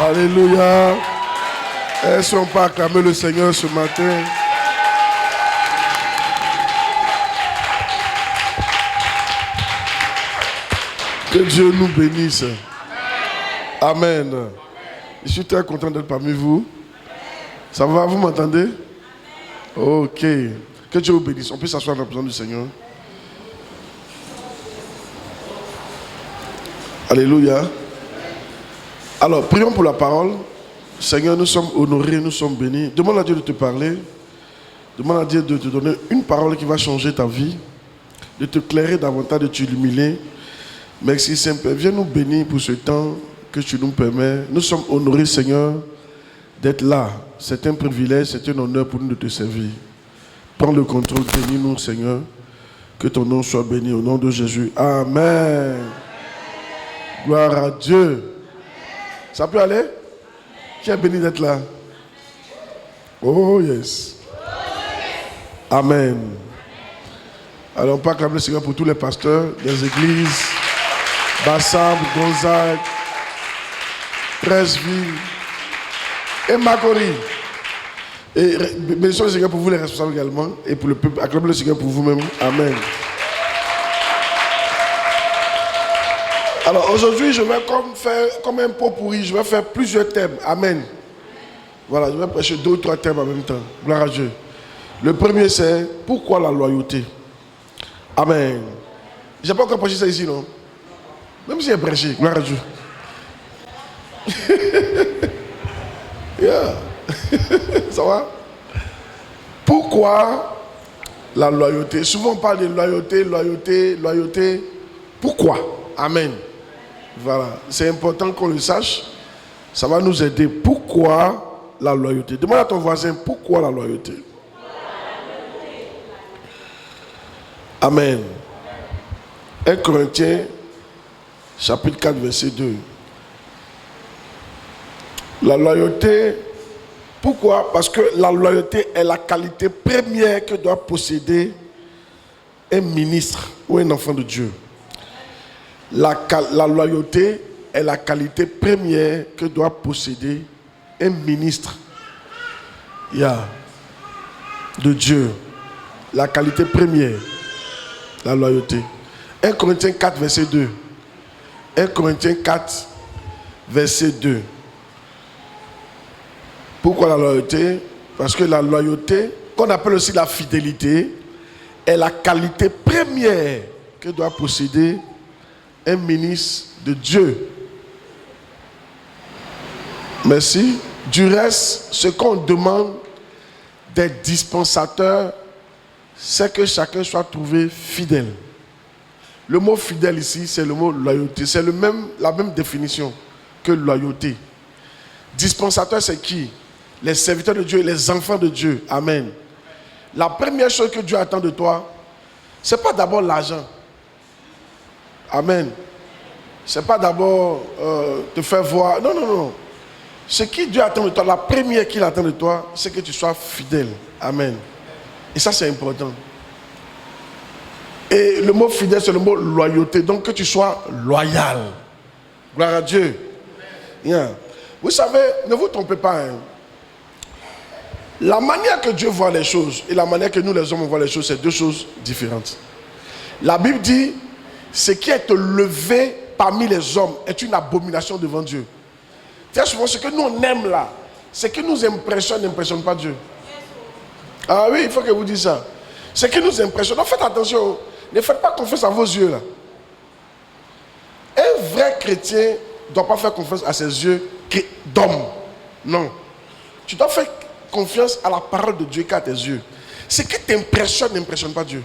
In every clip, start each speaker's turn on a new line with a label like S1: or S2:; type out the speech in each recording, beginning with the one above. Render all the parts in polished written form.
S1: Alléluia. Est-ce qu'on peut acclamer le Seigneur ce matin? Que Dieu nous bénisse. Amen. Je suis très content d'être parmi vous. Ça va, vous m'entendez? Ok. Que Dieu vous bénisse. On peut s'asseoir dans la présence du Seigneur. Alléluia. Alors, prions pour la parole. Seigneur, nous sommes honorés, nous sommes bénis. Demande à Dieu de te parler. Demande à Dieu de te donner une parole qui va changer ta vie, de te clairer davantage, de t'illuminer. Merci Saint-Père. Viens nous bénir pour ce temps que tu nous permets. Nous sommes honorés, Seigneur, d'être là. C'est un privilège, c'est un honneur pour nous de te servir. Prends le contrôle, bénis-nous, Seigneur. Que ton nom soit béni au nom de Jésus. Amen. Gloire à Dieu. Ça peut aller? Qui est béni d'être là? Oh yes. Amen. Alors on peut acclamer le Seigneur pour tous les pasteurs des églises, Bassam, Gonzague, Presbyte et Macori. Et bénissons le Seigneur pour vous les responsables également et pour le peuple. Acclamez le Seigneur pour vous-même. Amen. Alors aujourd'hui, je vais faire comme un pot pourri, je vais faire plusieurs thèmes. Amen. Voilà, je vais prêcher 2 ou 3 thèmes en même temps. Gloire à Dieu. Le premier c'est pourquoi la loyauté. Amen. Je n'ai pas encore prêché ça ici, non? Même si j'ai prêché, gloire à Dieu. Yeah. Ça va? Pourquoi la loyauté? Souvent on parle de loyauté. Pourquoi? Amen. Voilà, c'est important qu'on le sache. Ça va nous aider. Pourquoi la loyauté? Demande à ton voisin, pourquoi la loyauté? Amen. 1 Corinthiens, chapitre 4, verset 2. La loyauté, pourquoi? Parce que la loyauté est la qualité première que doit posséder un ministre ou un enfant de Dieu. La loyauté est la qualité première que doit posséder un ministre de Dieu. La qualité première, la loyauté. 1 Corinthiens 4, verset 2. 1 Corinthiens 4, verset 2. Pourquoi la loyauté? Parce que la loyauté, qu'on appelle aussi la fidélité, est la qualité première que doit posséder un ministre de Dieu. Merci. Du reste, ce qu'on demande des dispensateurs, c'est que chacun soit trouvé fidèle. Le mot fidèle ici, c'est le mot loyauté. C'est la même définition que loyauté. Dispensateur, c'est qui? Les serviteurs de Dieu, les enfants de Dieu. Amen. La première chose que Dieu attend de toi, ce n'est pas d'abord l'argent. Amen. Ce n'est pas d'abord te faire voir. Non. Ce que Dieu attend de toi, la première qu'il attend de toi, c'est que tu sois fidèle. Amen. Et ça, c'est important. Et le mot fidèle, c'est le mot loyauté. Donc, que tu sois loyal. Gloire à Dieu. Yeah. Vous savez, ne vous trompez pas. Hein. La manière que Dieu voit les choses et la manière que nous, les hommes, on voit les choses, c'est 2 choses différentes. La Bible dit, ce qui est élevé parmi les hommes est une abomination devant Dieu. Très souvent, ce que nous on aime là, ce qui nous impressionne n'impressionne pas Dieu. Ah oui, il faut que vous disiez ça. Ce qui nous impressionne, donc faites attention, ne faites pas confiance à vos yeux là. Un vrai chrétien ne doit pas faire confiance à ses yeux d'homme. Non. Tu dois faire confiance à la parole de Dieu qu'à tes yeux. Ce qui t'impressionne n'impressionne pas Dieu.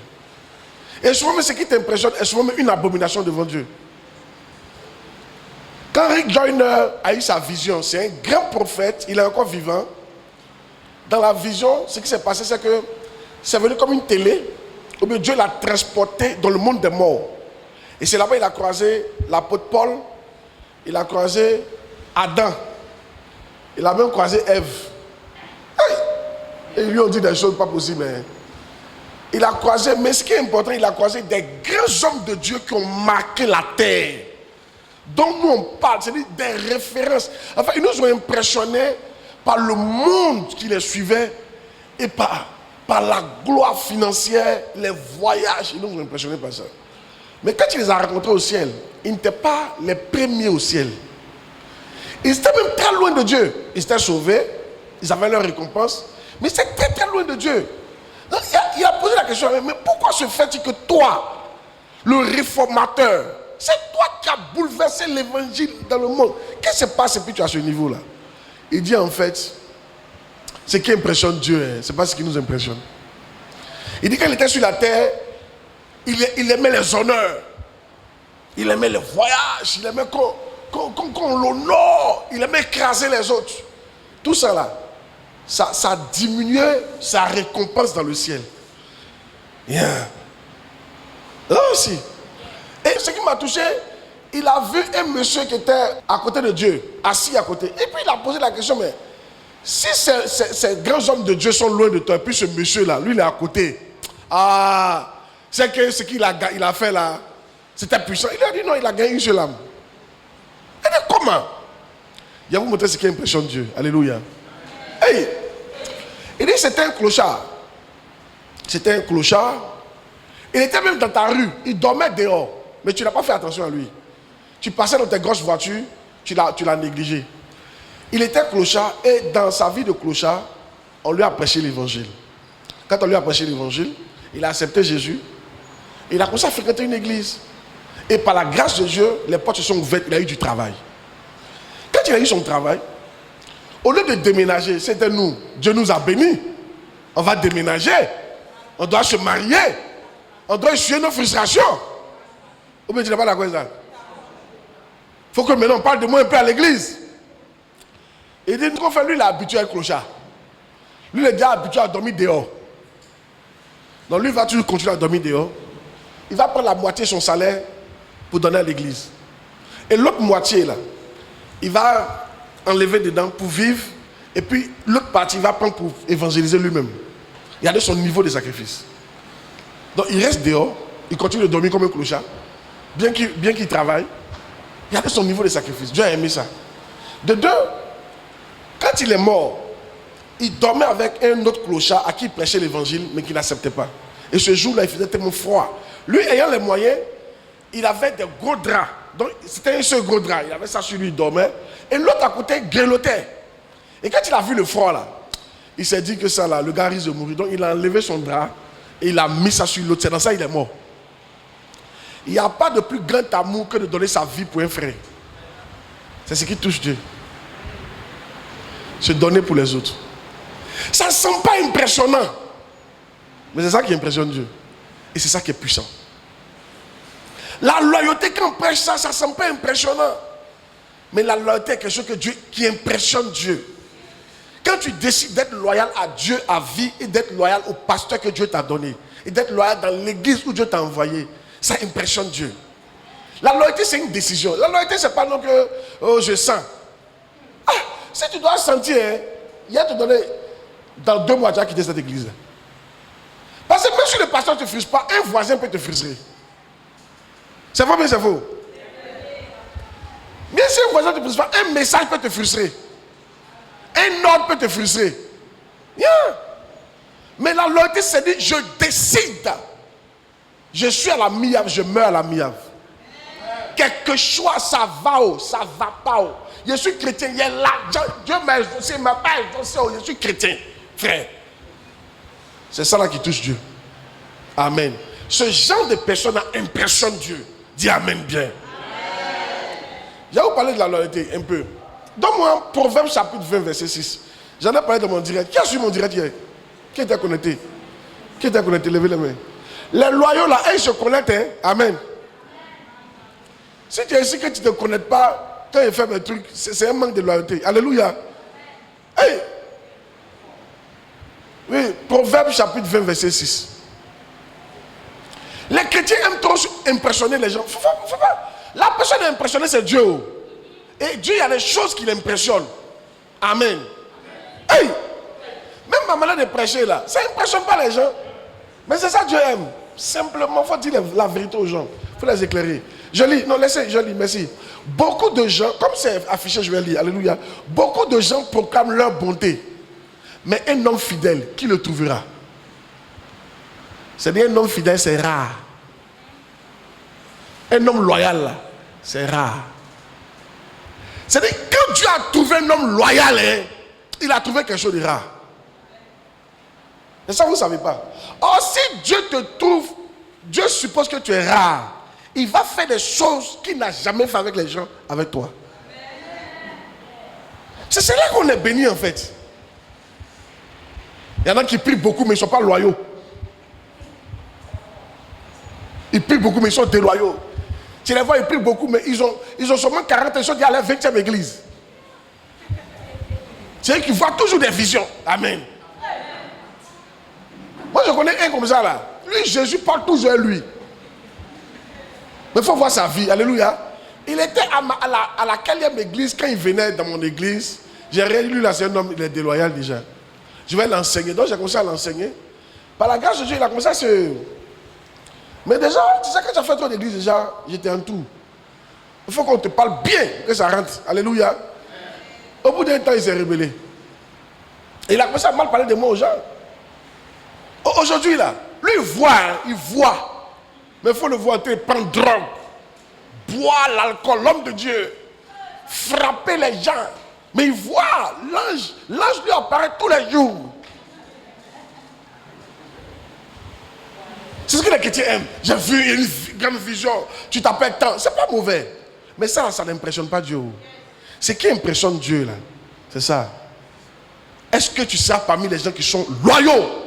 S1: Et souvent, ce qui t'impressionne est souvent une abomination devant Dieu. Quand Rick Joyner a eu sa vision, c'est un grand prophète, il est encore vivant. Dans la vision, ce qui s'est passé, c'est que c'est venu comme une télé, où Dieu l'a transporté dans le monde des morts. Et c'est là-bas qu'il a croisé l'apôtre Paul, il a croisé Adam, il a même croisé Ève. Et ils lui ont dit des choses pas possibles. Hein. Il a croisé, mais ce qui est important, il a croisé des grands hommes de Dieu qui ont marqué la terre. dont nous on parle, c'est-à-dire des références. Enfin, ils nous ont impressionnés par le monde qui les suivait et par la gloire financière, les voyages. Ils nous ont impressionnés par ça. Mais quand il les a rencontrés au ciel, ils n'étaient pas les premiers au ciel. Ils étaient même très loin de Dieu. Ils étaient sauvés, ils avaient leur récompense, mais ils étaient très très loin de Dieu. Donc, il a posé la question, mais pourquoi se fait-il que toi, le réformateur, c'est toi qui as bouleversé l'évangile dans le monde? Qu'est-ce qui se passe et puis tu es à ce niveau-là? Il dit en fait, ce qui impressionne Dieu, ce n'est pas ce qui nous impressionne. Il dit qu'il était sur la terre, il aimait les honneurs, il aimait les voyages, il aimait qu'on l'honore, il aimait écraser les autres. Tout ça là, ça diminuait sa récompense dans le ciel. Yeah. Là aussi. Et ce qui m'a touché, il a vu un monsieur qui était à côté de Dieu, assis à côté. Et puis il a posé la question, mais si ces grands hommes de Dieu sont loin de toi, et puis ce monsieur-là, lui il est à côté. Ah, c'est que ce qu'il a fait là, c'était puissant. Il a dit non, il a gagné une seule âme. Il dit comment? Il va vous montrer ce qui impressionne Dieu. Alléluia. Hey, il dit c'était un clochard. C'était un clochard. Il était même dans ta rue. Il dormait dehors. Mais tu n'as pas fait attention à lui. Tu passais dans tes grosses voitures, tu l'as négligé. Il était clochard et dans sa vie de clochard, on lui a prêché l'évangile. Quand on lui a prêché l'évangile, il a accepté Jésus. Il a commencé à fréquenter une église. Et par la grâce de Dieu, les portes se sont ouvertes, il a eu du travail. Quand il a eu son travail, au lieu de déménager, c'était nous. Dieu nous a bénis. On va déménager. On doit se marier. On doit essuyer nos frustrations. Ou bien tu n'es pas d'accord avec ça? Il faut que maintenant on parle de moi un peu à l'église. Il dit qu'on fait, lui il est habitué à être clochard. Lui il est déjà habitué à dormir dehors. Donc lui il va toujours continuer à dormir dehors. Il va prendre la moitié de son salaire pour donner à l'église. Et l'autre moitié là, il va enlever dedans pour vivre. Et puis l'autre partie il va prendre pour évangéliser lui-même. Il a de son niveau de sacrifice. Donc il reste dehors, il continue de dormir comme un clochard. Bien qu'il travaille, il a de son niveau de sacrifice. Dieu a aimé ça. De deux, quand il est mort, il dormait avec un autre clochard à qui il prêchait l'évangile, mais qui n'acceptait pas. Et ce jour-là, il faisait tellement froid. Lui, ayant les moyens, il avait des gros draps. Donc, c'était un seul gros drap. Il avait ça sur lui, il dormait. Et l'autre à côté grelottait. Et quand il a vu le froid, là, il s'est dit que ça, là, le gars risque de mourir. Donc, il a enlevé son drap et il a mis ça sur l'autre. C'est dans ça qu'il est mort. Il n'y a pas de plus grand amour que de donner sa vie pour un frère. C'est ce qui touche Dieu. Se donner pour les autres. Ça ne semble pas impressionnant. Mais c'est ça qui impressionne Dieu. Et c'est ça qui est puissant. La loyauté, quand on prêche ça, ça ne semble pas impressionnant. Mais la loyauté est quelque chose qui impressionne Dieu. Quand tu décides d'être loyal à Dieu à vie et d'être loyal au pasteur que Dieu t'a donné et d'être loyal dans l'église où Dieu t'a envoyé, ça impressionne Dieu. La loyauté, c'est une décision. La loyauté, c'est pas non que oh, je sens. Ah, si tu dois sentir, hein, il va te donner dans 2 mois, tu vas quitter cette église. Parce que même si le pasteur ne te frustre pas, un voisin peut te frustrer. C'est vrai, mais c'est faux. Bien sûr, un voisin ne te frustre pas, un message peut te frustrer. Un ordre peut te frustrer. Yeah. Mais la loyauté, c'est dit, je décide. Je suis à la miave, je meurs à la miave. Quelque chose, ça va ou ça va pas ou. Je suis chrétien, il y a l'argent, Dieu m'a exaucé, il m'a pas exaucé, je suis chrétien, frère. C'est ça là qui touche Dieu. Amen. Ce genre de personne impressionne Dieu. Dis Amen bien. Amen. Je vais vous parler de la loyauté un peu. Donne-moi Proverbe chapitre 20, verset 6. J'en ai parlé de mon direct. Qui a suivi mon direct hier? Qui était connecté? Qui était connecté? Levez les mains. Les loyaux là, ils se connectent. Hein? Amen. Si tu es ici que tu ne te connectes pas, quand il fait mes trucs, c'est un manque de loyauté. Alléluia. Hey. Oui, Proverbe chapitre 20, verset 6. Les chrétiens aiment trop impressionner les gens. Faut pas. La personne impressionnée, c'est Dieu. Et Dieu, il y a des choses qui l'impressionnent. Amen. Hey! Même ma manière de prêcher là, ça n'impressionne pas les gens. Mais c'est ça que Dieu aime. Simplement, il faut dire la vérité aux gens. Il faut les éclairer. Je lis, non, laissez, je lis, merci. Beaucoup de gens, comme c'est affiché, je vais lire, alléluia. Beaucoup de gens proclament leur bonté. Mais un homme fidèle, qui le trouvera? C'est-à-dire un homme fidèle, c'est rare. Un homme loyal, là, c'est rare. C'est-à-dire, quand Dieu a trouvé un homme loyal, hein, il a trouvé quelque chose de rare. Et ça, vous ne savez pas. Or, si Dieu te trouve, Dieu suppose que tu es rare. Il va faire des choses qu'il n'a jamais fait avec les gens, avec toi. C'est là qu'on est béni, en fait. Il y en a qui prient beaucoup, mais ils ne sont pas loyaux. Ils prient beaucoup, mais ils sont déloyaux. Tu les vois, ils prient beaucoup, mais ils ont seulement 40 ans, ils sont à la 20e église. C'est eux qui voient toujours des visions. Amen. Moi, je connais un comme ça, là. Lui, Jésus parle toujours à lui. Mais il faut voir sa vie. Alléluia. Il était à la 4e église. Quand il venait dans mon église, j'ai réalisé, lui là, c'est un homme, il est déloyal déjà. Je vais l'enseigner. Donc j'ai commencé à l'enseigner. Par la grâce de Dieu, il a commencé à se... Mais déjà, tu sais, quand tu as fait ton église, déjà, j'étais en tout. Il faut qu'on te parle bien, que ça rentre. Alléluia. Au bout d'un temps, il s'est rébellé. Et il a commencé à mal parler de moi aux gens. Aujourd'hui, là, lui, il voit. Mais il faut le voir en train de prendre drogue, boire l'alcool, l'homme de Dieu, frapper les gens. Mais il voit, l'ange lui apparaît tous les jours. C'est ce que les chrétiens aiment. J'ai vu une grande vision, tu t'appelles tant. C'est pas mauvais. Mais ça n'impressionne pas Dieu. Ce qui impressionne Dieu, là, c'est ça. Est-ce que tu seras parmi les gens qui sont loyaux?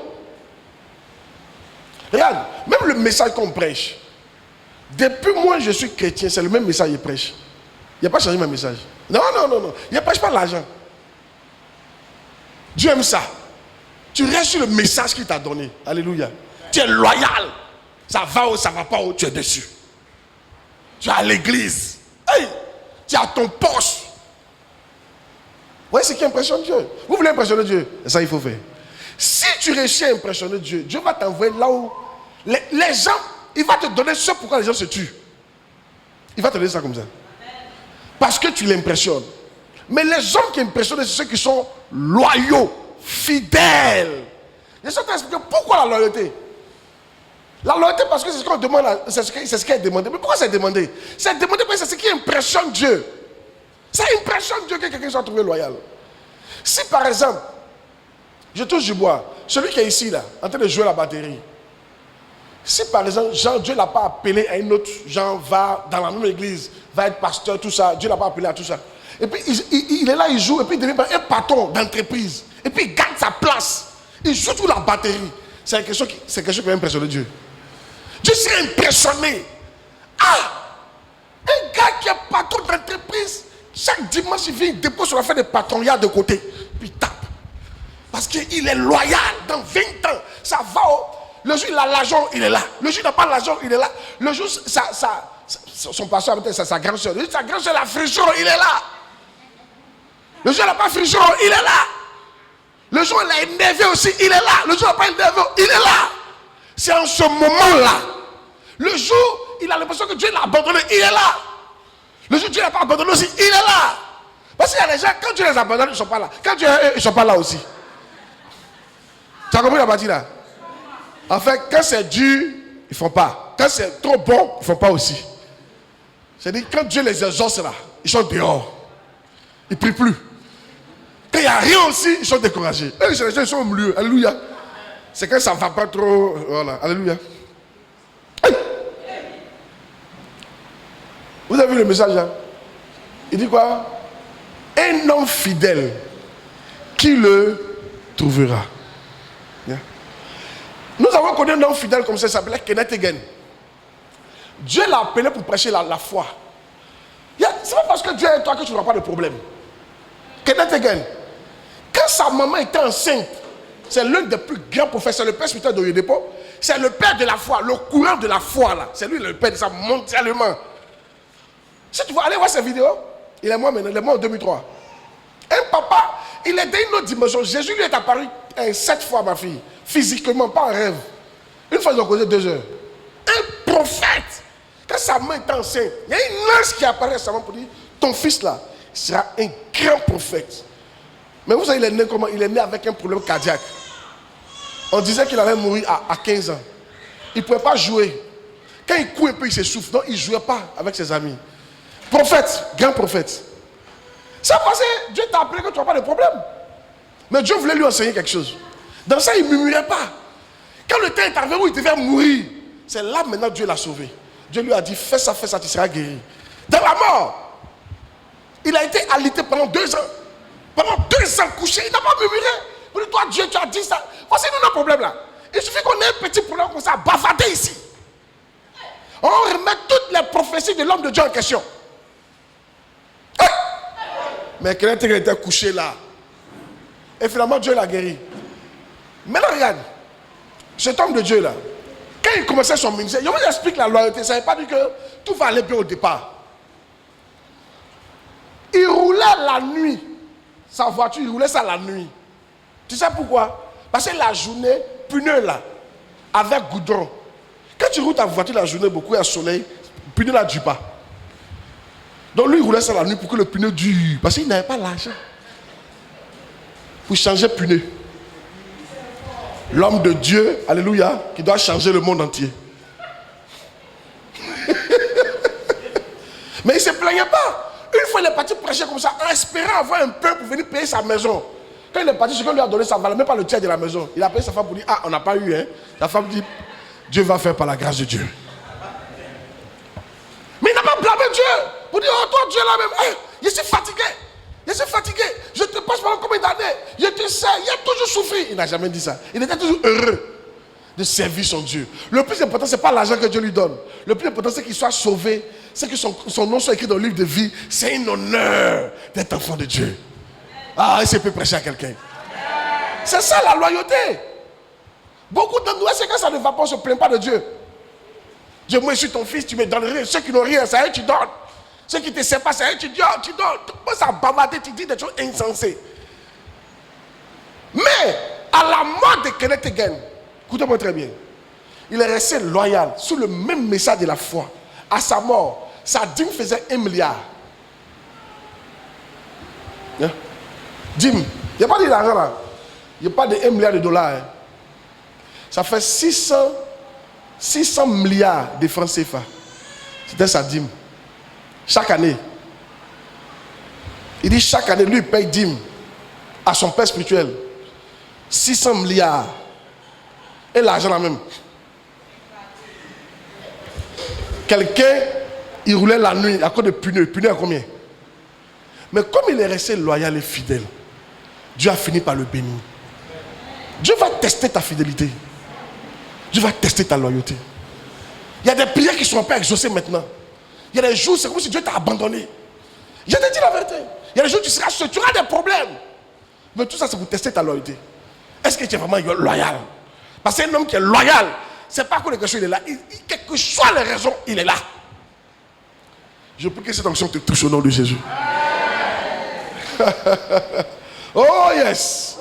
S1: Regarde, même le message qu'on prêche, depuis moi je suis chrétien, c'est le même message qu'il prêche. Il n'a pas changé mon message. Non. Il ne prêche pas l'argent. Dieu aime ça. Tu restes sur le message qu'il t'a donné. Alléluia. Tu es loyal. Ça va ou ça ne va pas où tu es dessus. Tu es à l'église. Hey, tu es à ton poste. Vous voyez ce qui impressionne Dieu. Vous voulez impressionner Dieu? Et ça, il faut faire. Si tu réussis à impressionner Dieu, Dieu va t'envoyer là où les gens, il va te donner ce pourquoi les gens se tuent. Il va te donner ça comme ça. Parce que tu l'impressionnes. Mais les hommes qui impressionnent, c'est ceux qui sont loyaux, fidèles. Je suis en train d'expliquer pourquoi la loyauté. La loyauté, parce que c'est ce qu'on demande, c'est ce qui est demandé. Mais pourquoi c'est demandé? C'est demandé parce que c'est ce qui impressionne Dieu. Ça impressionne Dieu que quelqu'un soit trouvé loyal. Si par exemple, je touche du bois, celui qui est ici là, en train de jouer la batterie, si par exemple, Jean, Dieu ne l'a pas appelé à une autre, Jean va dans la même église, va être pasteur, tout ça, Dieu ne l'a pas appelé à tout ça. Et puis il est là, il joue, et puis il devient un patron d'entreprise. Et puis il garde sa place. Il joue toute la batterie. C'est quelque chose qui va impressionner Dieu. Dieu serait impressionné. Ah! Un gars qui est patron d'entreprise, chaque dimanche il vient, il dépose sur la fin de patronat de côté. Puis il tape. Parce qu'il est loyal. Dans 20 ans, ça va. Le jour il a l'argent, il est là. Le jour il n'a pas l'argent, il est là. Le jour son pasteur, sa grande soeur. Sa grande soeur, la frigideuse, il est là. Le jour il n'a pas frigideuse, il est là. Le jour il a énervé aussi, il est là. Le jour il n'a pas énervé, il est là. C'est en ce moment-là. Le jour il a l'impression que Dieu l'a abandonné, il est là. Le jour Dieu l'a pas abandonné aussi, il est là. Parce qu'il y a des gens, quand Dieu les abandonne, ils ne sont pas là. Quand Dieu ils ne sont pas là aussi. Tu as compris la partie là? En fait, quand c'est dur, ils ne font pas. Quand c'est trop bon, ils ne font pas aussi. C'est-à-dire, quand Dieu les exauce là, ils sont dehors. Ils ne prient plus. Quand il n'y a rien aussi, ils sont découragés. Eux, les gens, ils sont au milieu. Alléluia. C'est quand ça ne va pas trop. Voilà. Alléluia. Hey. Vous avez vu le message là? Il dit quoi? Un homme fidèle, qui le trouvera? Yeah. Nous avons connu un homme fidèle comme ça, il s'appelait Kenneth Hagin. Dieu l'a appelé pour prêcher la foi. Yeah. C'est pas parce que Dieu est toi que tu n'auras pas de problème. Kenneth Hagin, quand sa maman était enceinte, c'est l'un des plus grands professeurs, le père spirituel d'Oyedepo, c'est le père de la foi, le courant de la foi là. C'est lui le père de ça mondialement. Si tu veux aller voir ces vidéos, il est mort maintenant, il est mort en 2003. Un papa, il est dans une autre dimension. Jésus lui est apparu 7 fois, ma fille, physiquement, pas en rêve. Une fois, ils ont causé 2 heures. Un prophète. Quand sa main était enceinte, il y a une ange qui apparaît récemment pour dire, ton fils là sera un grand prophète. Mais vous savez, il est né comment? Il est né avec un problème cardiaque. On disait qu'il allait mourir à 15 ans. Il ne pouvait pas jouer. Quand il court un peu, il s'essouffle. Donc il ne jouait pas avec ses amis. Prophète, grand prophète. C'est parce que Dieu t'a appelé que tu n'as pas de problème. Mais Dieu voulait lui enseigner quelque chose. Dans ça, il ne murmurait pas. Quand le temps est arrivé où il devait mourir, c'est là maintenant Dieu l'a sauvé. Dieu lui a dit, fais ça, tu seras guéri. Dans la mort, il a été alité pendant 2 ans. Pendant 2 ans couché, il n'a pas murmuré. Pour toi, Dieu, tu as dit ça. Voici nous notre problème là. Il suffit qu'on ait un petit problème comme ça, bavarder ici. On remet toutes les prophéties de l'homme de Dieu en question. Hey! Mais quelqu'un était couché là. Et finalement, Dieu l'a guéri. Maintenant, regarde. Cet homme de Dieu là, quand il commençait son ministère, je vous explique la loyauté. Ça ne veut pas dire que tout va aller bien au départ. Il roulait la nuit. Sa voiture, il roulait ça la nuit. Tu sais pourquoi? Parce que la journée, pneu là, avec goudron. Quand tu roules ta voiture la journée, beaucoup, il y a soleil, le pneu là ne dure pas. Donc lui, il roulait ça la nuit pour que le pneu dure. Parce qu'il n'avait pas l'argent pour changer pneu. L'homme de Dieu, alléluia, qui doit changer le monde entier. Mais il ne se plaignait pas. Une fois, il est parti prêcher comme ça, en espérant avoir un peu pour venir payer sa maison. Quand il est parti, ce qu'on lui a donné, ça ne valait même pas le tiers de la maison. Il a payé sa femme pour dire, ah, on n'a pas eu, hein. La femme dit, Dieu va faire par la grâce de Dieu. Mais il n'a pas blâmé Dieu. Pour dire, oh, toi, Dieu là même, hey, je suis fatigué. Je suis fatigué. Je te passe pendant combien d'années? Je te sais, il a toujours souffert. Il n'a jamais dit ça. Il était toujours heureux de servir son Dieu. Le plus important, ce n'est pas l'argent que Dieu lui donne. Le plus important, c'est qu'il soit sauvé. C'est que son nom soit écrit dans le livre de vie. C'est un honneur d'être enfant de Dieu. Ah, il peut prêcher à quelqu'un. C'est ça la loyauté. Beaucoup d'entre nous, c'est quand ça ne va pas, on ne se plaint pas de Dieu. Dieu, moi je suis ton fils, tu me donnes rien. Ceux qui n'ont rien, c'est à eux que tu donnes. Ceux qui ne te savent pas, c'est à eux que tu donnes. Tu donnes. Ça bavarder, tu dis des choses insensées. Mais, à la mort de Kenneth Hagin, écoutez-moi très bien, il est resté loyal sous le même message de la foi. À sa mort, sa dîme faisait 1 milliard. Yeah. Dîme, il n'y a pas d'argent là. Il n'y a pas de 1 milliard de dollars. Hein. Ça fait 600 milliards de francs CFA. C'était sa dîme. Chaque année. Il dit chaque année, lui, il paye dîme à son père spirituel. 600 milliards. Et l'argent là même. Quelqu'un, il roulait la nuit à cause de pneus. Pneus à combien? Mais comme il est resté loyal et fidèle, Dieu a fini par le bénir. Dieu va tester ta fidélité. Dieu va tester ta loyauté. Il y a des prières qui ne sont pas exaucées maintenant. Il y a des jours, c'est comme si Dieu t'a abandonné. Je te dis la vérité. Il y a des jours, tu auras des problèmes. Mais tout ça, c'est pour tester ta loyauté. Est-ce que tu es vraiment loyal? Parce qu'un homme qui est loyal, ce n'est pas que quelque chose, il est là. Quelles que soient les raisons, il est là. Je prie que cette onction te touche au nom de Jésus. Oh yes.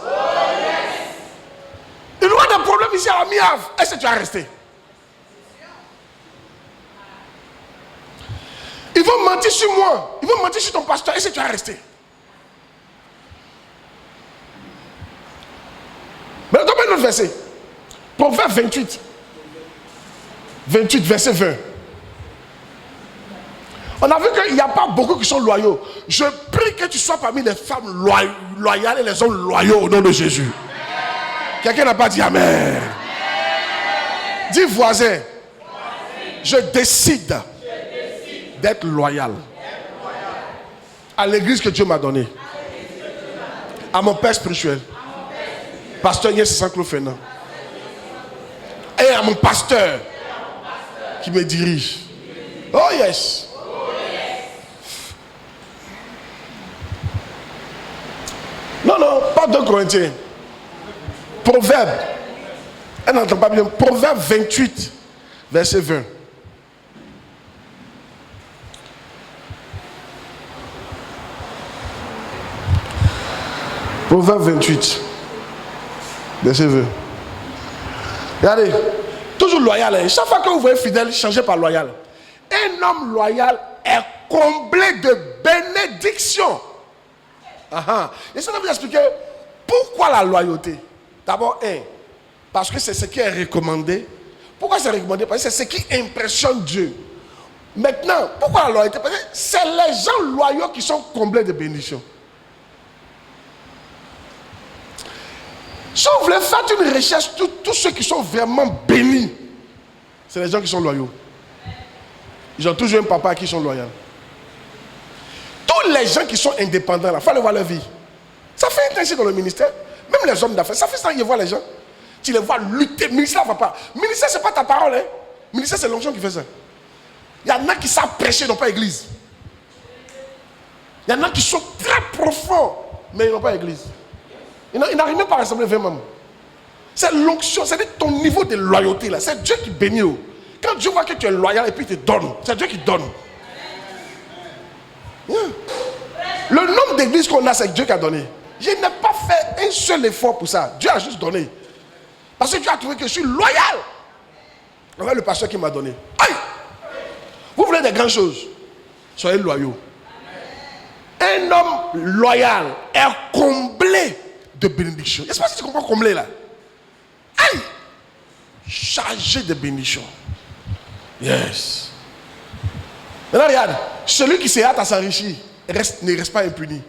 S1: Il y aura des problèmes ici à la Miave. Est-ce que tu vas rester? Ils vont mentir sur moi. Ils vont mentir sur ton pasteur. Est-ce que tu vas rester? Mais donne-moi un autre verset. Proverbe 28. 28, verset 20. On a vu qu'il n'y a pas beaucoup qui sont loyaux. Je prie que tu sois parmi les femmes loyales et les hommes loyaux au nom de Jésus. Quelqu'un n'a pas dit Amen. Dis voisin. Je décide d'être loyal à l'église que Dieu m'a donnée, à mon père spirituel, pasteur Yes Saint-Claude Fernand, et à mon pasteur qui me dirige. Oh yes. Non, pas 2 Corinthiens. Proverbe. Elle n'entend pas bien. Proverbe 28, verset 20. Proverbe 28, verset 20. Regardez, toujours loyal. Hein. Chaque fois que vous voyez fidèle, changez par loyal. Et
S2: un homme loyal est comblé de bénédictions. Et ça va vous expliquer pourquoi la loyauté. D'abord, parce que c'est ce qui est recommandé. Pourquoi c'est recommandé? Parce que c'est ce qui impressionne Dieu. Maintenant, pourquoi la loyauté? Parce que c'est les gens loyaux qui sont comblés de bénédictions. Si vous voulez faire une recherche, tous ceux qui sont vraiment bénis, c'est les gens qui sont loyaux. Ils ont toujours un papa à qui ils sont loyaux. Tous les gens qui sont indépendants, il faut aller voir leur vie. Ça fait un temps ici dans le ministère. Même les hommes d'affaires, ça fait ça, ils voient les gens. Tu les vois lutter. Ministère ne va pas. Ministère, ce n'est pas ta parole. Hein. Ministère, c'est l'onction qui fait ça. Il y en a qui savent prêcher, ils n'ont pas église. Il y en a qui sont très profonds, mais ils n'ont pas église. Ils n'arrivent même pas à rassembler 20 membres. C'est l'onction, c'est ton niveau de loyauté là. C'est Dieu qui bénit. Quand Dieu voit que tu es loyal et puis il te donne, c'est Dieu qui donne. Le nombre d'églises qu'on a, c'est Dieu qui a donné. Je n'ai pas fait un seul effort pour ça. Dieu a juste donné. Parce que Dieu a trouvé que je suis loyal. Voilà le pasteur qui m'a donné. Aïe! Vous voulez des grandes choses? Soyez loyaux. Un homme loyal est comblé de bénédictions. Je ne sais pas si tu comprends comblé là. Aïe! Chargé de bénédictions. Yes. Maintenant regarde, celui qui se hâte à s'enrichir ne reste pas impuni.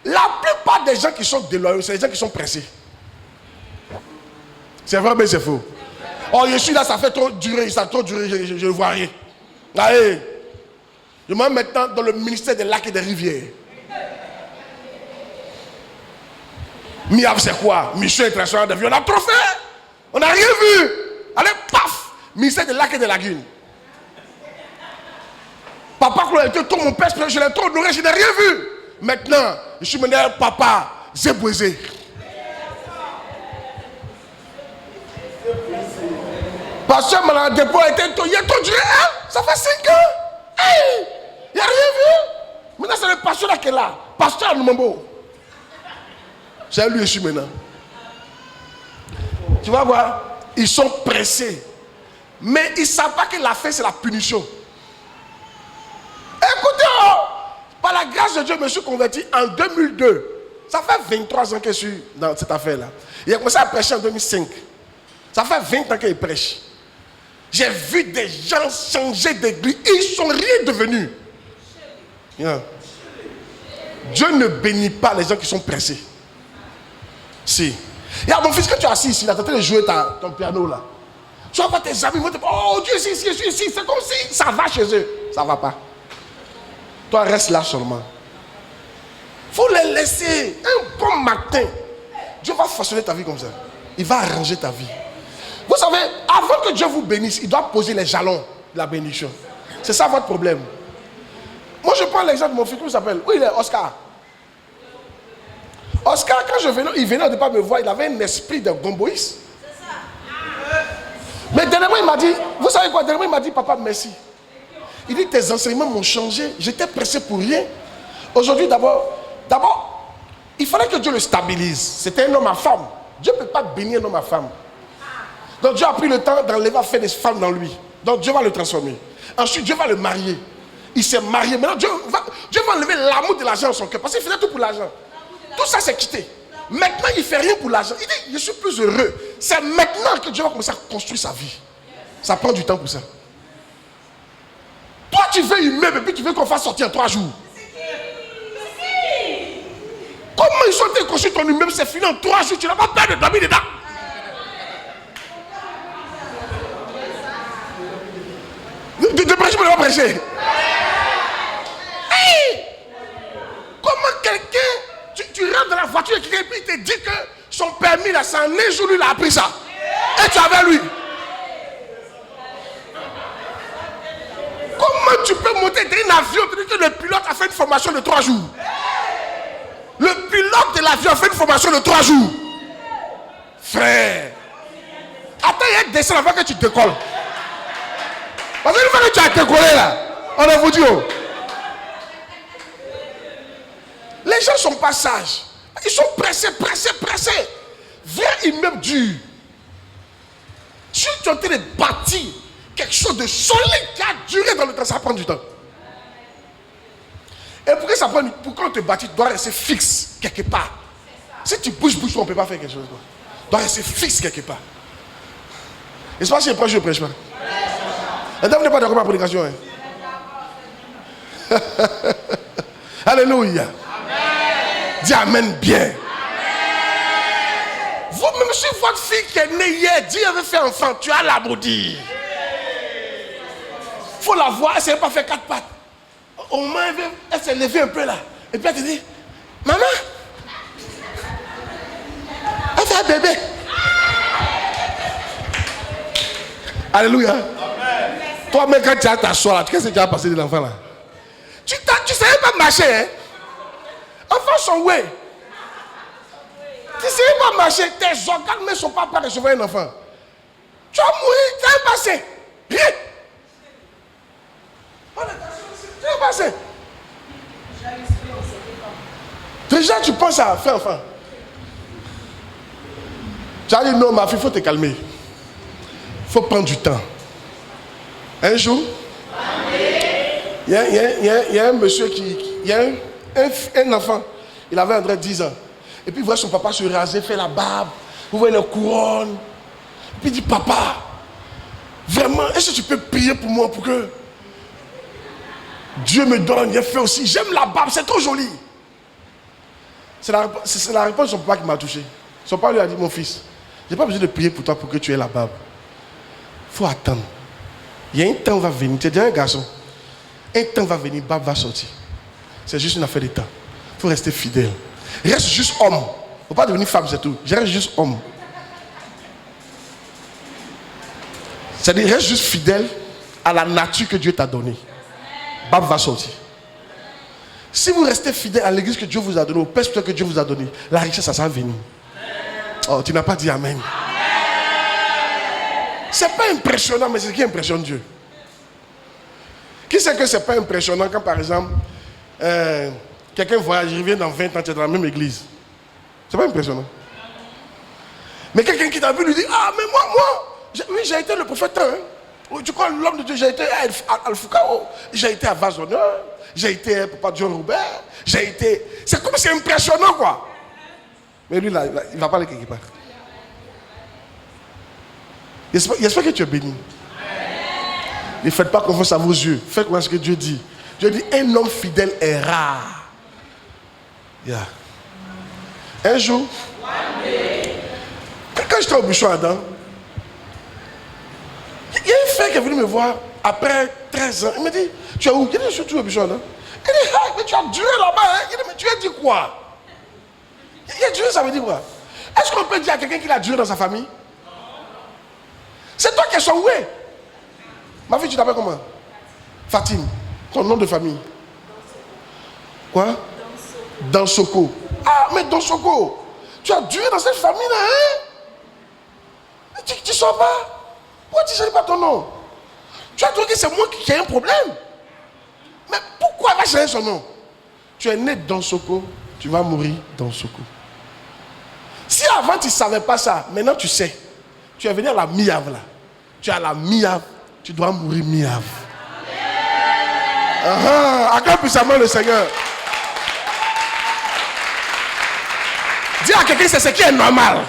S2: La plupart des gens qui sont déloyaux, c'est les gens qui sont pressés. C'est vrai, mais c'est faux. Oh, je suis là, ça fait trop durer, je ne vois rien. Allez, je m'en mets maintenant dans le ministère des lacs et des rivières. Miab, c'est quoi? Mission internationale de vie. On a trop fait. On n'a rien vu. Allez, paf! Ministère des lacs et des lagunes. Papa, quand était trop mon père, je l'ai trop honoré, je n'ai rien vu. Maintenant, je suis mené à papa, Zébouézé. Pasteur Malade Dépôt a été il y a trop duré, hein? Ça fait 5 ans. Hey! Il n'y a rien vu. Maintenant, c'est le pasteur là qui est là. Pasteur Anoumambo. C'est lui, je suis maintenant. Tu vas voir, ils sont pressés. Mais ils ne savent pas que la fin, c'est la punition. Écoutez, par la grâce de Dieu, je me suis converti en 2002. Ça fait 23 ans que je suis dans cette affaire-là. Il a commencé à prêcher en 2005. Ça fait 20 ans qu'il prêche. J'ai vu des gens changer d'église. Ils ne sont rien devenus. Yeah. Dieu ne bénit pas les gens qui sont pressés. Si. Il y a mon fils que tu as assis ici, là, tu es en train de jouer ton piano là. Tu vas voir tes amis, ils vont te dire, oh Dieu, je suis ici. C'est comme si ça va chez eux. Ça ne va pas. Toi, reste là seulement. Il faut les laisser. Un bon matin, Dieu va façonner ta vie comme ça. Il va arranger ta vie. Vous savez, avant que Dieu vous bénisse, il doit poser les jalons de la bénédiction. C'est ça votre problème. Moi, je prends l'exemple de mon fils, comment il s'appelle? Oui, il est Oscar. Oscar, quand je venais, il venait au départ me voir, il avait un esprit de gomboïs. Mais dernièrement, il m'a dit, vous savez quoi? Dernièrement, il m'a dit, papa, merci. Il dit, tes enseignements m'ont changé. J'étais pressé pour rien. Aujourd'hui, d'abord, il fallait que Dieu le stabilise. C'était un homme à femme. Dieu ne peut pas bénir un homme à femme. Donc Dieu a pris le temps d'enlever à faire des femmes dans lui. Donc Dieu va le transformer. Ensuite, Dieu va le marier. Il s'est marié. Maintenant, Dieu va enlever l'amour de l'argent dans son cœur. Parce qu'il faisait tout pour l'argent. Tout ça, c'est quitté. Maintenant, il ne fait rien pour l'argent. Il dit, je suis plus heureux. C'est maintenant que Dieu va commencer à construire sa vie. Ça prend du temps pour ça. Toi, tu veux immeuble et puis tu veux qu'on fasse sortir en 3 jours. Comment ils sont en construire ton immeuble, c'est fini en 3 jours. Tu n'as pas peur de dormir dedans. De prêcher, mais de pas prêcher. Hey! Comment quelqu'un, tu rentres dans la voiture et puis il te dit que son permis, là, c'est en un jour, lui, il a appris ça. Et tu es avec lui. Comment tu peux monter dans un avion et dire que le pilote a fait une formation de 3 jours? Le pilote de l'avion a fait une formation de 3 jours. Frère. Attends, il y a un dessin avant que tu décolles. Parce qu'une fois que tu as décollé là, on a vous dit, oh. Les gens ne sont pas sages. Ils sont pressés. Viens immeuble dur. Si tu es en train de bâtir, quelque chose de solide qui a duré dans le temps, ça prend du temps. Et pour que ça prenne, pour qu'on te bâtit, tu dois rester fixe quelque part. Si tu bouges, on ne peut pas faire quelque chose. Tu dois rester fixe quelque part. Et c'est pas si je prêche, je ne prêche pas. Et donc, vous n'êtes pas d'accord avec ma prédication. Hein? Alléluia. Dis Amen bien. Vous-même, si votre fille qui est née hier, Dieu avait fait enfant, tu as l'applaudir. Il faut la voir, elle ne savait pas faire 4 pattes. Au moins, elle s'est levée un peu là. Et puis elle te dit, maman, elle fait un bébé. Alléluia. Toi-même, quand tu as t'asseoir là, qu'est-ce que tu as passé de l'enfant là? Tu ne savais pas marcher, hein? Enfants sont ouais. Tu ne savais pas marcher, tes organes ne sont pas prêts à recevoir un enfant. Tu vas mourir, tu vas passer. Rien. Tu vas passer. Déjà, tu penses à faire enfant. Tu as dit non, ma fille, il faut te calmer. Il faut prendre du temps. Un jour, il y a un monsieur il y a un enfant, il avait André 10 ans. Et puis il voit son papa se raser, faire la barbe, vous voyez les couronnes. Et puis il dit, papa, vraiment, est-ce que tu peux prier pour moi pour que Dieu me donne, il fait aussi. J'aime la barbe, c'est trop joli. C'est la réponse de son papa qui m'a touché. Son papa lui a dit, mon fils, je n'ai pas besoin de prier pour toi pour que tu aies la barbe. Il faut attendre. Il y a un temps va venir, tu es déjà un garçon. Un temps va venir, barbe va sortir. C'est juste une affaire de temps. Il faut rester fidèle. Reste juste homme. Il ne faut pas devenir femme, c'est tout. Je reste juste homme. C'est-à-dire, reste juste fidèle à la nature que Dieu t'a donnée. Barbe va sortir. Si vous restez fidèle à l'église que Dieu vous a donnée, au pasteur que Dieu vous a donné, la richesse, ça va venir. Oh, tu n'as pas dit Amen. C'est pas impressionnant, mais c'est ce qui impressionne Dieu. Qui sait que c'est pas impressionnant quand, par exemple, quelqu'un voyage, il revient dans 20 ans, tu es dans la même église. C'est pas impressionnant. Mais quelqu'un qui t'a vu lui dit, ah, mais moi, j'ai été le prophète. Hein. Tu crois l'homme de Dieu, j'ai été à Al-Fukao, j'ai été à Vazonneur, j'ai été à Papa John Robert, j'ai été... C'est comme c'est impressionnant, quoi. Mais lui, là, il va pas aller quelque part. J'espère que tu es béni. Ne faites pas confiance à vos yeux. Faites quoi ce que Dieu dit. Dieu dit, un homme fidèle est rare. Yeah. Un jour, quand j'étais au bûcheron Adam, il y a un frère qui est venu me voir après 13 ans. Il me dit, tu es où? Il dit, je suis toujours au bûcheron Adam. Il dit, ah, mais tu as duré là-bas. Hein? Il dit, mais tu as dit quoi? Il a duré, ça veut dire quoi? Est-ce qu'on peut dire à quelqu'un qu'il a duré dans sa famille? C'est toi qui es sauvé. Ma fille, tu t'appelles comment? Fatine. Ton nom de famille? Quoi? Dansoko. Ah, mais Dansoko, tu as duré dans cette famille-là, hein? Tu ne sors pas? Pourquoi tu ne sais pas ton nom? Tu as trouvé que c'est moi qui ai un problème? Mais pourquoi elle va changer son nom? Tu es né dans Soko, tu vas mourir dans Soko. Si avant tu ne savais pas ça, maintenant tu sais. Tu es venu à la Miave là. Tu es à la Miave, tu dois mourir Miave. Acclame puissamment le Seigneur. Dis à quelqu'un, c'est ce qui est normal.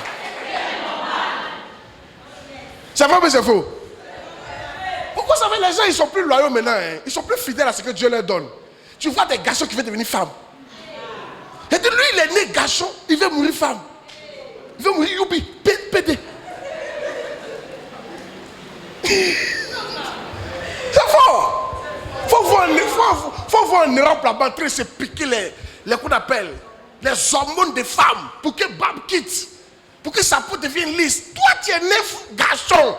S2: C'est vrai mais c'est faux? Pourquoi ça fait les gens ils sont plus loyaux maintenant, hein? Ils sont plus fidèles à ce que Dieu leur donne. Tu vois des garçons qui veulent devenir femmes. Et lui il est né garçon, il veut mourir femme. Il veut mourir youbi, pédé. C'est fort. Faut voir en Europe là-bas en train de se piquer les qu'on appelle les hormones des femmes pour que Bab quitte, pour que sa peau devienne lisse. Toi tu es né garçon.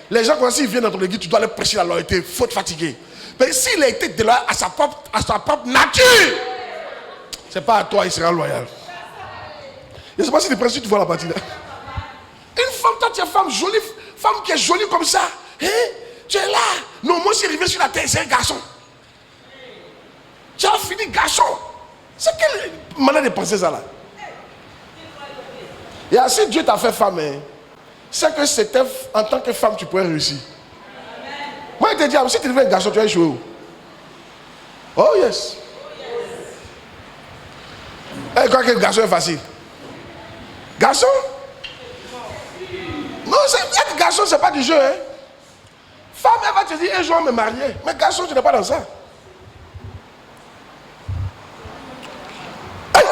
S2: Les gens quand ils viennent dans ton église, tu dois leur prêcher la loyauté, faut te fatiguer. Mais s'il a été déloyal à sa propre nature, c'est pas à toi, il sera loyal. Je ne sais pas si tu vois la partie là. Une femme, toi tu es femme jolie, femme qui est jolie comme ça. Hein? Tu es là. Non, moi je suis arrivé sur la terre, c'est un garçon. Tu as fini garçon. C'est quelle manière de penser ça là? Et si Dieu t'a fait femme, hein, c'est que c'était en tant que femme, tu pourrais réussir. Moi, je te dis, si tu deviens un garçon, tu vas échouer où? Oh yes. Elle croit que le garçon est facile. Garçon? Non, être garçon, c'est pas du jeu. Hein? Femme, elle va te dire, un jour, on me marier. Mais garçon, tu n'es pas dans ça. Hey!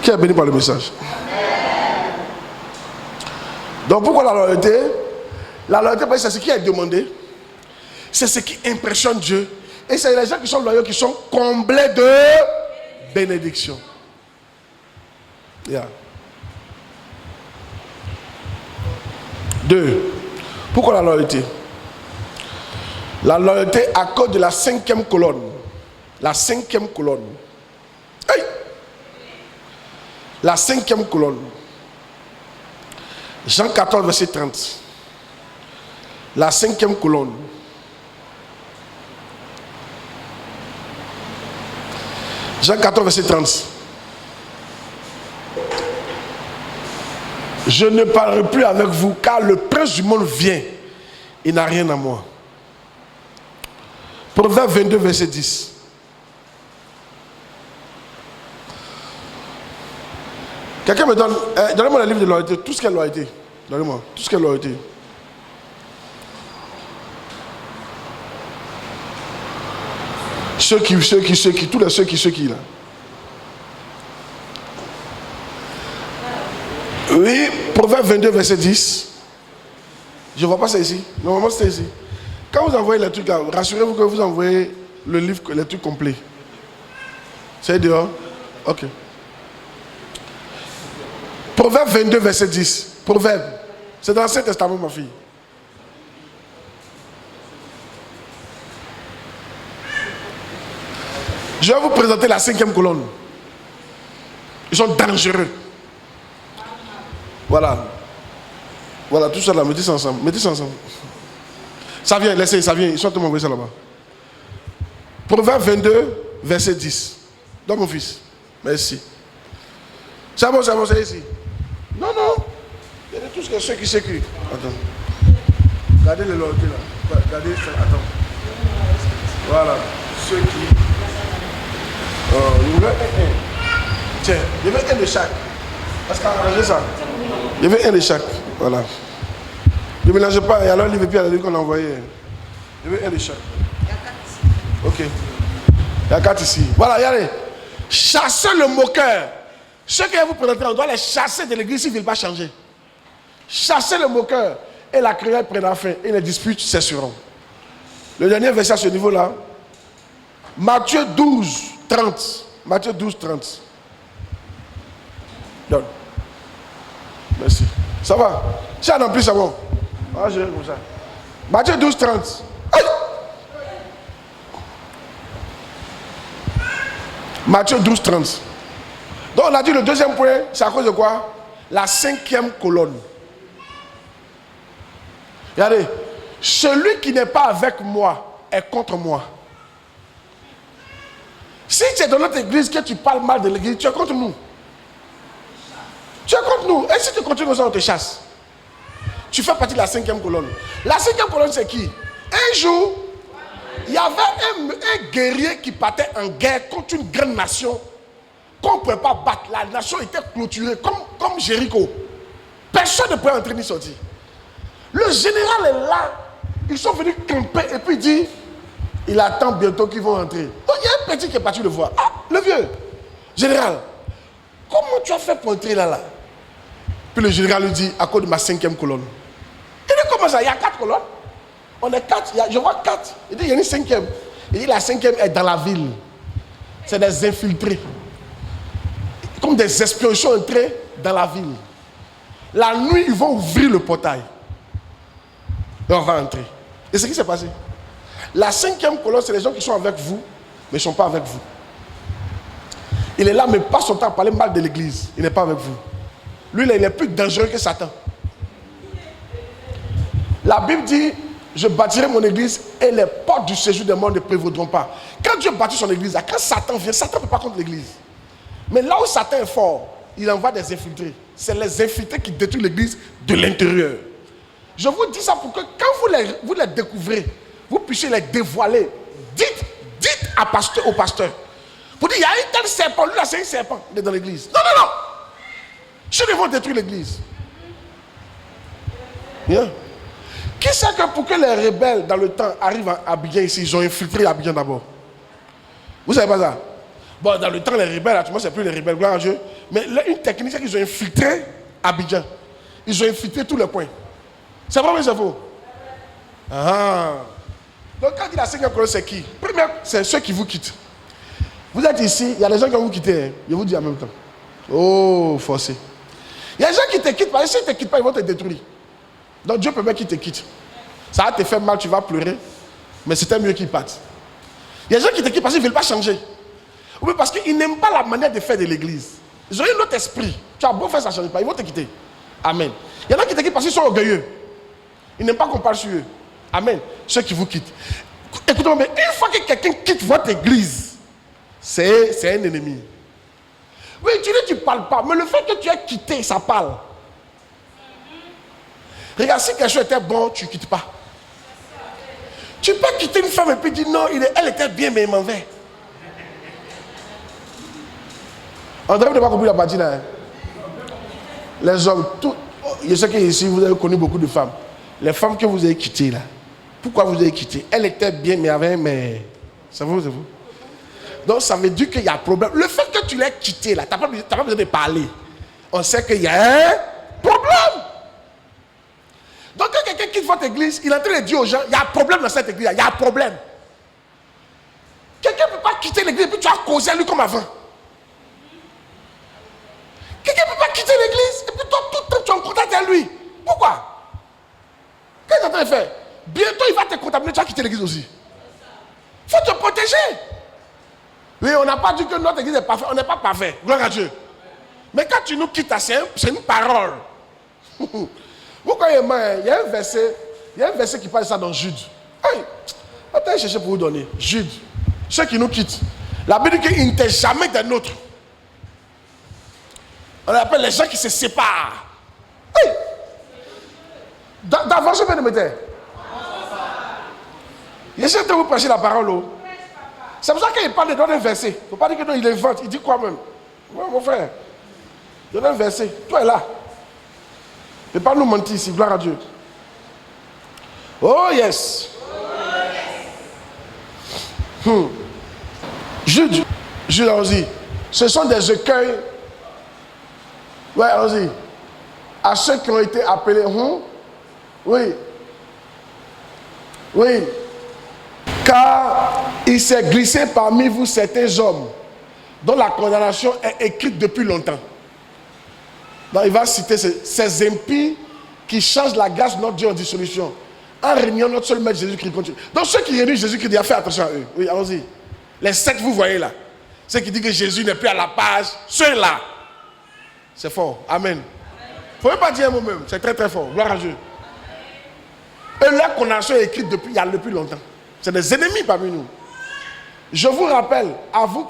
S2: Qui est béni par le message? Donc, pourquoi la loyauté? La loyauté, c'est ce qui est demandé. C'est ce qui impressionne Dieu. Et c'est les gens qui sont loyaux qui sont comblés de bénédictions. Yeah. 2. Pourquoi la loyauté? La loyauté à cause de la 5e colonne. La 5e colonne. Hey! La 5e colonne. Jean 14, verset 30. La 5e colonne. Jean 14, verset 30. Je ne parlerai plus avec vous, car le prince du monde vient. Il n'a rien à moi. Proverbe 22, verset 10. Quelqu'un me donne, donnez-moi le livre de loyauté, tout ce qui est loyauté. Donnez-moi, tout ce qui est loyauté. Ceux qui, tous les ceux qui là. Oui, Proverbe 22, verset 10. Je ne vois pas ça ici. Normalement, c'est ici. Quand vous envoyez les trucs là, rassurez-vous que vous envoyez le livre, les trucs complets. C'est dehors? Ok. Proverbe 22, verset 10. Proverbe. C'est dans l'Ancien Testament, ma fille. Je vais vous présenter la 5e colonne. Ils sont dangereux. Voilà. Voilà, tout ça là, mettez ça ensemble. Mettez ça ensemble. Ça vient, laissez, ça vient. Ils sont tous m'envoyer ça là-bas. Proverbe 22, verset 10. Donne mon fils. Merci. C'est bon, c'est ici. Non, non. Il y a tous ceux qui s'écrivent. Attends. Regardez les loyautés là. Regardez ça. Attends. Voilà. Ceux qui. Il y avait un. Tiens, il y avait un de chaque. Parce qu'on a arrangé ça. Il y avait un de chaque. Voilà. Ne mélangez pas. Il y a leur livre et puis il y a le livre qu'on a envoyé. Il y avait un de chaque.
S3: Il y a 4 ici.
S2: Ok. Il y a 4 ici. Voilà, regardez. Chassez le moqueur. Ceux qui vous présenter, on doit les chasser de l'église s'ils ne veulent pas changer. Chassez le moqueur. Et la querelle prendra fin. Et les disputes cesseront. Le dernier verset à ce niveau-là. Matthieu 12, 30. Matthieu 12, 30. Donne. Merci. Ça va? Si elle n'en plus, c'est bon. Ah, je vais comme ça. Matthieu 12, 30. Aïe! Matthieu 12, 30. Donc on a dit le deuxième point, c'est à cause de quoi? La 5e colonne. Regardez. Celui qui n'est pas avec moi est contre moi. Si tu es dans notre église que tu parles mal de l'église, tu es contre nous. Tu es contre nous. Et si tu continues comme ça, on te chasse. Tu fais partie de la 5e colonne. La 5e colonne, c'est qui? Un jour, il y avait un guerrier qui partait en guerre contre une grande nation qu'on ne pouvait pas battre. La nation était clôturée comme Jéricho. Personne ne pouvait entrer ni sortir. Le général est là. Ils sont venus camper et puis il dit, il attend bientôt qu'ils vont entrer. Donc il y a un petit qui est parti le voir. Ah, le vieux. Général, comment tu as fait pour entrer là? Puis le général lui dit, à cause de ma 5e colonne. Il dit, comment ça? Il y a 4 colonnes. On est 4. Je vois 4. Il dit, il y a une 5e. Il dit, la 5e est dans la ville. C'est des infiltrés. Comme des espions, ils sont entrés dans la ville. La nuit, ils vont ouvrir le portail. Et on va entrer. Et ce qui s'est passé. La 5e colonne, c'est les gens qui sont avec vous, mais ils ne sont pas avec vous. Il est là, mais pas son temps à parler mal de l'église. Il n'est pas avec vous. Lui, là, il est plus dangereux que Satan. La Bible dit, je bâtirai mon église et les portes du séjour des morts ne prévaudront pas. Quand Dieu bâtit son église, quand Satan vient, Satan ne peut pas contre l'église. Mais là où Satan est fort, il envoie des infiltrés. C'est les infiltrés qui détruisent l'église de l'intérieur. Je vous dis ça pour que quand vous les découvrez, vous puissiez les dévoiler. Dites au pasteur. Pour dire, il y a un tel serpent, lui là c'est un serpent, il est dans l'église. Non, non, non. Ceux-là vont détruire l'église. Bien. Qui sait que pour que les rebelles dans le temps arrivent à Abidjan ici, ils ont infiltré Abidjan d'abord? Vous savez pas ça? Bon, dans le temps, les rebelles, actuellement, c'est plus les rebelles, gloire à Dieu. Mais là, une technique, c'est qu'ils ont infiltré Abidjan. Ils ont infiltré tous les coins. C'est vrai ou c'est faux? Ah. Donc, quand il dit la cinquième colonne, c'est qui? Première, c'est ceux qui vous quittent. Vous êtes ici, il y a des gens qui vont vous quitter. Hein. Je vous dis en même temps. Oh, forcé. Il y a des gens qui te quittent, parce que s'ils ne te quittent pas, ils vont te détruire. Donc, Dieu permet qu'ils te quittent. Ça va te faire mal, tu vas pleurer. Mais c'était mieux qu'ils partent. Il y a des gens qui te quittent parce qu'ils ne veulent pas changer. Ou bien parce qu'ils n'aiment pas la manière de faire de l'église. Ils ont un autre esprit. Tu as beau faire, ça ne change pas. Ils vont te quitter. Amen. Il y en a qui te quittent parce qu'ils sont orgueilleux. Ils n'aiment pas qu'on parle sur eux. Amen. Ceux qui vous quittent. Écoutez-moi, mais une fois que quelqu'un quitte votre église, c'est un ennemi. Oui, tu dis tu ne parles pas, mais le fait que tu aies quitté, ça parle. Regarde, si quelque chose était bon, tu ne quittes pas. Tu peux quitter une femme et puis dire non, elle était bien, mais il m'en va. On dirait que vous n'avez pas compris la partie là. Hein? Les hommes, je sais qu'ici vous avez connu beaucoup de femmes. Les femmes que vous avez quittées là, pourquoi vous avez quitté? Elle était bien, mais avait un mais. C'est vous, c'est vous. Donc ça veut dire qu'il y a un problème. Le fait que tu l'aies quitté là, tu n'as pas besoin de parler. On sait qu'il y a un problème. Donc quand quelqu'un quitte votre église, il est en train de dire aux gens, il y a un problème dans cette église, il y a un problème. Quelqu'un ne peut pas quitter l'église et puis tu as causé à lui comme avant. Quelqu'un ne peut pas quitter l'église et puis toi, tout le temps, tu es en contact avec lui. Pourquoi? Qu'est-ce que tu es en train de faire? Bientôt, il va te contaminer, tu vas quitter l'église aussi. Il faut te protéger. Oui, on n'a pas dit que notre église est parfaite, on n'est pas parfait. Gloire à Dieu. Mais quand tu nous quittes, c'est une parole. Vous croyez, il y a un verset qui parle de ça dans Jude. Hey, attends, chercher pour vous donner. Jude. Ceux qui nous quittent. La Bible dit qu'il n'était jamais des nôtres. On appelle les gens qui se séparent. Hey. D'avance, je vais me mettre. J'essaie de vous prêcher la parole. Oh. C'est pour ça qu'il parle de donner un verset. Il ne faut pas dire que non, il invente. Il dit quoi même? Ouais, mon frère. Donne un verset. Toi es là. Ne pas nous mentir ici. Gloire à Dieu. Oh yes. Jude, allons-y. Ce sont des écueils. Ouais, allons-y. À ceux qui ont été appelés. Oui. Oui. Car il s'est glissé parmi vous certains hommes dont la condamnation est écrite depuis longtemps. Donc il va citer ces impies qui changent la grâce de notre Dieu en dissolution en régnant notre seul maître Jésus-Christ. Donc ceux qui réunissent Jésus-Christ, il a fait attention à eux. Oui, allons-y. Les sectes, vous voyez là. Ceux qui disent que Jésus n'est plus à la page, ceux-là. C'est fort. Amen. Il ne faut même pas dire un mot même. C'est très très fort. Gloire à Dieu. Et leur condamnation est écrite depuis longtemps. C'est des ennemis parmi nous. Je vous rappelle, à vous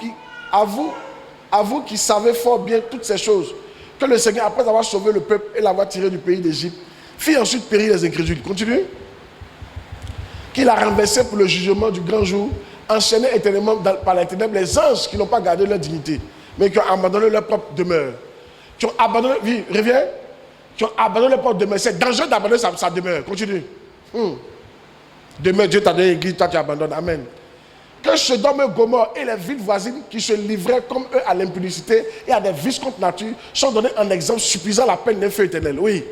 S2: qui savez fort bien toutes ces choses, que le Seigneur, après avoir sauvé le peuple et l'avoir tiré du pays d'Égypte, fit ensuite périr les incrédules. Continue. Qu'il a renversé pour le jugement du grand jour, enchaîné éternellement par les ténèbres les anges qui n'ont pas gardé leur dignité, mais qui ont abandonné leur propre demeure. Qui ont abandonné, oui, reviens. Qui ont abandonné leur propre demeure. C'est dangereux d'abandonner sa demeure. Continue. Demain, Dieu t'a donné l'église, toi tu abandonnes. Amen. Que Sodome et Gomorrhe et les villes voisines qui se livraient comme eux à l'impudicité et à des vices contre nature sont donnés en exemple suffisant la peine d'un feu éternel. Oui.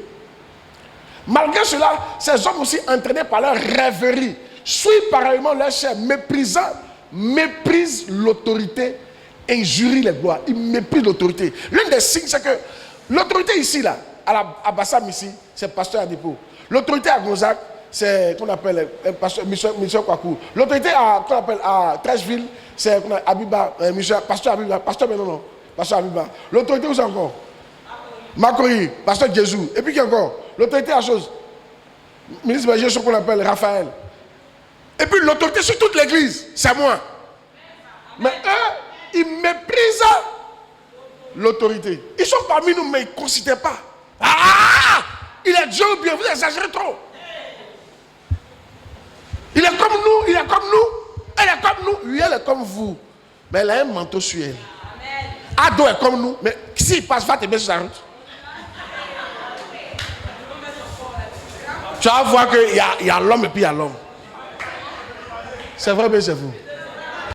S2: Malgré cela, ces hommes aussi entraînés par leur rêverie, suivent pareillement leur chair, méprisent l'autorité, injurient les gloires. Ils méprisent l'autorité. L'un des signes, c'est que l'autorité ici, là, à Bassam ici, c'est pasteur Adipo. L'autorité à Gonzague, c'est qu'on appelle Michel Kwaku. L'autorité à Trècheville, c'est Abiba, pasteur Abiba, pasteur Abiba. L'autorité où c'est encore? Makori, pasteur Jésus. Et puis qui encore? L'autorité à chose. Ministre de ce qu'on appelle Raphaël. Et puis l'autorité sur toute l'église, c'est moi. Mais eux, ils méprisent l'autorité. Ils sont parmi nous, mais ils ne considèrent pas. Ah! Il est Dieu ou bien, vous exagérez trop. Il est comme nous, il est comme nous, elle est comme nous, lui, elle est comme vous. Mais elle a un manteau sur elle. Ado est comme nous, mais s'il passe, va te mettre sur la route. Tu vas voir qu'il y a l'homme et puis il y a l'homme. C'est vrai, mais c'est vous.